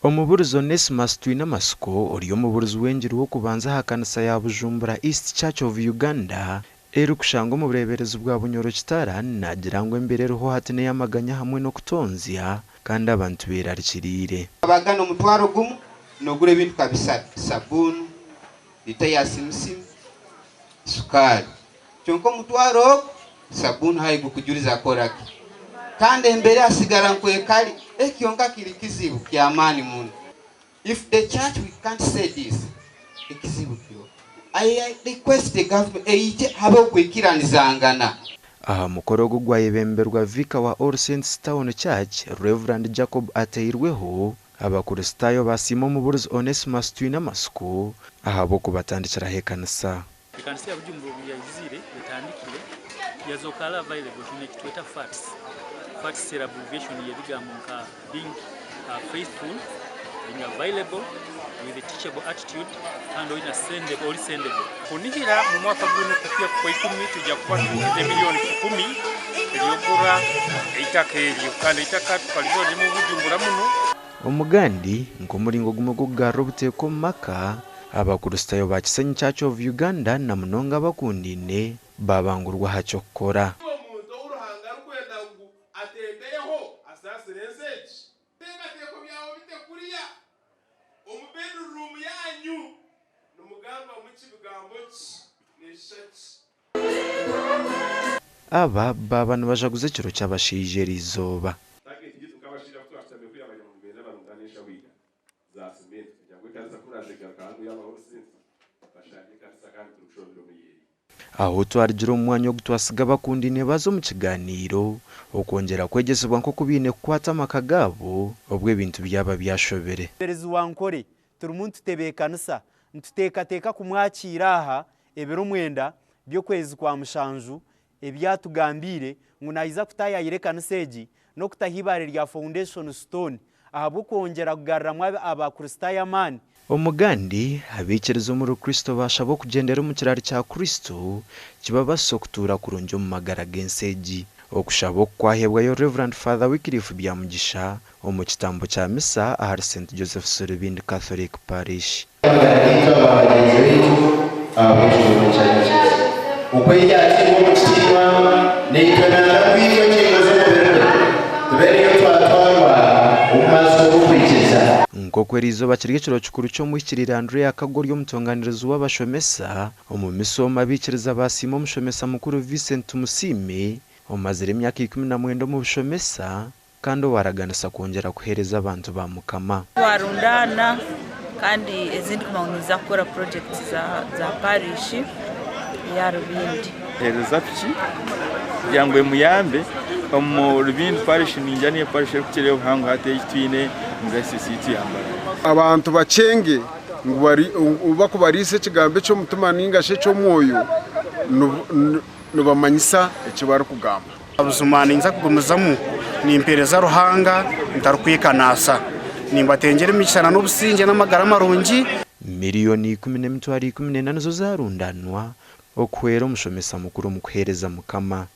Omuburizo Onesimus Twinamasiko oriyo muburuzi w'enjiri wo kubanza ha kanisa ya Bujumbura East Church of Uganda eri kushanga mu bureberezi bwa Bunyoro Kitara nagira ngo embere roho hatine yamaganya hamwe no kutonzya kandi abantu berarikirire abagana omutwaro gumu nogure ebintu kabisa sabuni lita ya simsim sukari kyonko omutwaro sabuni hayi gukujuliza koraki kandi embere asigara nkwekali ekionka kiri kizibu kyamani muno. If the church we can't say this ekizibu kyo I request the government eije habe okwikiranizangana. Aha mukoro gugwayebemberwa vika wa All Saints Town Church Reverend Jacob ateirweho abakuristayo basimo muburuzi Onesimus Twinamasiko aha bo kubatandikira hekanisa. Ikanisa ya Bujumbura yayizire yatandikire yazokala available tunekitweta facts abbreviation yebigambo nka being faithful, being available with a teachable attitude and in a sendable. Kunihira mu mwaka guno kufia kwa 10 tujja kuba milioni 10 eliyokura eitaka elyo kandi eitaka twalibyo mu Bujumbura muno. Omugandi nkomuringo gumogo garo buteko maka abakuristayo ba Kisenyi Church of Uganda na munonga bakundine babangurwa hacokora. Aba babana bajaguze kiro cyabashije rizoba aho twargira umwanya wo gutwasiga bakundine bazo mu kiganiro okongera kwegesebwa nko kubine kwata makagabo obwe ibintu byaba byashobere perezi wankore turi umuntu tebekanisa ntuteka kumwakira aha ebero mwenda byo kwezi kwa mushanju ebyatugambire ngunaiza kutaya irekanisa egi no kutahibare rya foundation stone ahabo kongera kugarramwa abakristayo mani. Omugandi abikirizo mu Kristo bashabo kugendera mu kirari cya Kristo kibabaso kutura kurunjo mu magara genseji okushabo kwahebwa yo Reverend Father Wycliffe byamugisha mu kitambo cya misa ahari St Joseph Sorobin Catholic Parish. Nkokwerizo bakirige kiro cyukuru cyo muhikirira Andrea Kagoryo mutonganirizo w'abashomesa omumisoma abikiriza basimo mushomesa mukuru Vincent Musime omazire emyaka 19 mu bushomesa kandi waraganisa kongera kuhereza abantu ba mukama warundana kandi ezindi kumauniza kora projects za parish ya Rubindi hereza piki yangwe muyambe mu Rubindi parish ninjaniye parish kukire ubuhanga hateye twine ngasisiti yambara abantu bacenge ngwari bakubarise kigambe cyo mutuma ningashe cyo mwoyo no bamanyisa ekibara kugamba abuzumani nza kugumizamu ni impereza ruhanga ntarukwikanasa nimbatengere mikisana n'obusinge n'amagara marungi miliyoni 10 zo zarundanwa okwera umushomesa mukuru mu kuhereza mukama